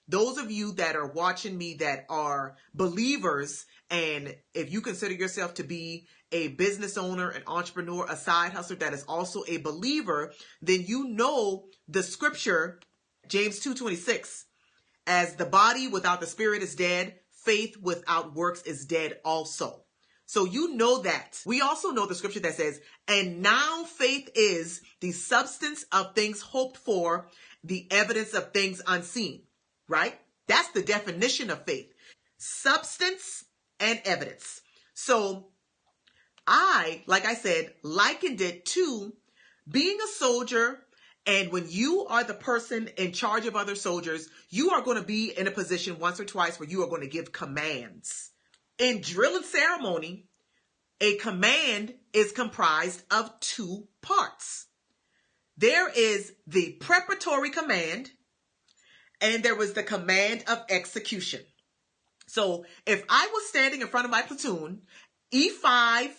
those of you that are watching me that are believers, and if you consider yourself to be a business owner, an entrepreneur, a side hustler that is also a believer, then you know the scripture, James 2:26, as the body without the spirit is dead, faith without works is dead also. So you know that. We also know the scripture that says, and now faith is the substance of things hoped for, the evidence of things unseen, right? That's the definition of faith. Substance and evidence. So I, like I said, likened it to being a soldier. And when you are the person in charge of other soldiers, you are going to be in a position once or twice where you are going to give commands. In drill and ceremony, a command is comprised of two parts. There is the preparatory command, and there was the command of execution. So if I was standing in front of my platoon, E5,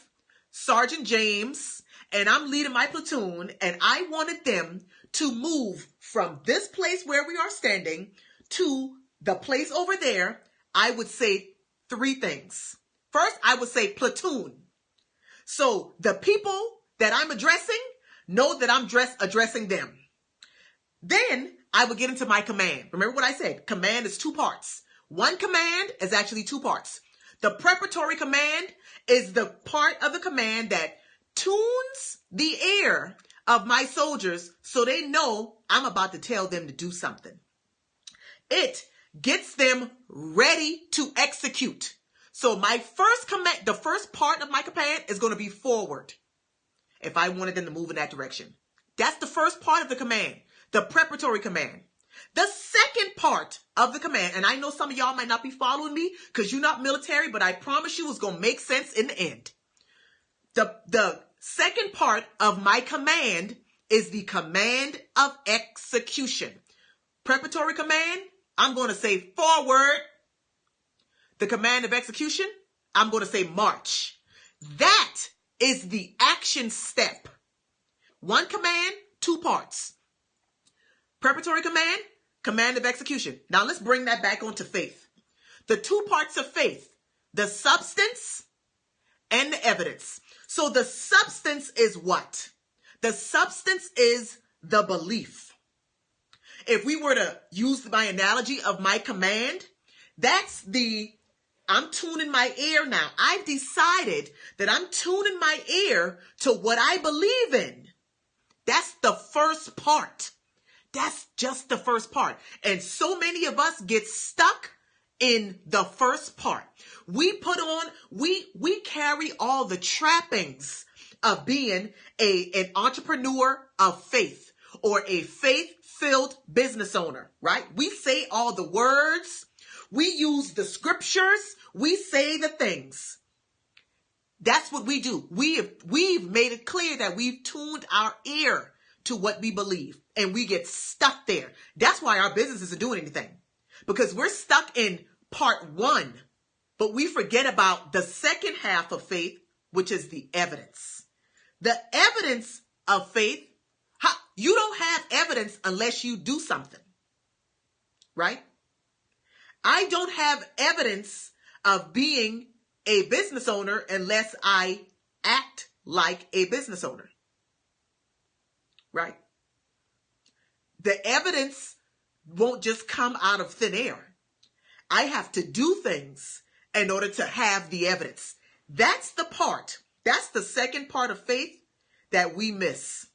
Sergeant James, and I'm leading my platoon, and I wanted them to move from this place where we are standing to the place over there, I would say three things. First, I would say platoon. So the people that I'm addressing know that I'm addressing them. Then I would get into my command. Remember what I said? Command is two parts. One command is actually two parts. The preparatory command is the part of the command that tunes the ear of my soldiers so they know I'm about to tell them to do something. It gets them ready to execute. So my first command, the first part of my command is going to be forward. If I wanted them to move in that direction. That's the first part of the command, the preparatory command. The second part of the command, and I know some of y'all might not be following me because you're not military, but I promise you it's going to make sense in the end. The second part of my command is the command of execution. Preparatory command, I'm going to say forward. The command of execution, I'm going to say march. That is the action step. One command, two parts. Preparatory command, command of execution. Now let's bring that back onto faith. The two parts of faith, the substance and the evidence. So the substance is what? The substance is the belief. If we were to use my analogy of my command, that's I'm tuning my ear now. I've decided that I'm tuning my ear to what I believe in. That's the first part. That's just the first part. And so many of us get stuck in the first part. We carry all the trappings of being an entrepreneur of faith or a faith-filled business owner, right? We say all the words. We use the scriptures. We say the things. That's what we do. We've made it clear that we've tuned our ear to what we believe, and we get stuck there. That's why our business isn't doing anything, because we're stuck in part one, but we forget about the second half of faith, which is the evidence. The evidence of faith, you don't have evidence unless you do something, right? I don't have evidence of being a business owner unless I act like a business owner, right? The evidence won't just come out of thin air. I have to do things in order to have the evidence. That's the part. That's the second part of faith that we miss.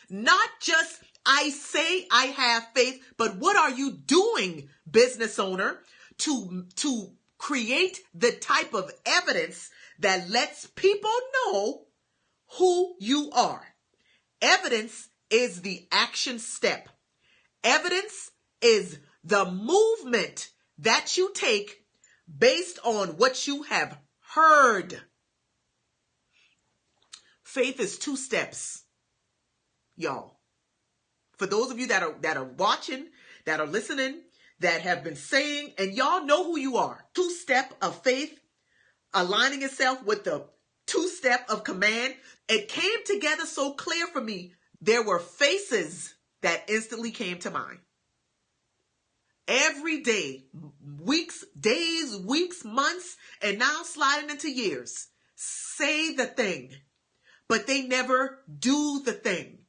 Not just I say I have faith, but what are you doing, business owner, to create the type of evidence that lets people know who you are? Evidence is the action step. Evidence is the movement that you take based on what you have heard. Faith is two steps, y'all. For those of you that are watching, that are listening, that have been saying, and y'all know who you are. Two-step of faith, aligning itself with the two-step of command. It came together so clear for me. There were faces that instantly came to mind. every day, weeks, days, weeks, months, and now sliding into years, say the thing, but they never do the thing.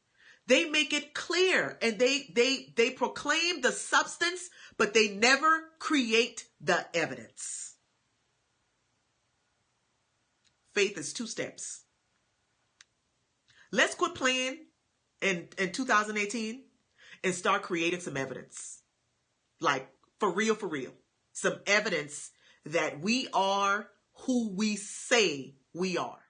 They make it clear and they proclaim the substance, but they never create the evidence. Faith is 2 steps. Let's quit playing in 2018 and start creating some evidence. Like, for real. Some evidence that we are who we say we are.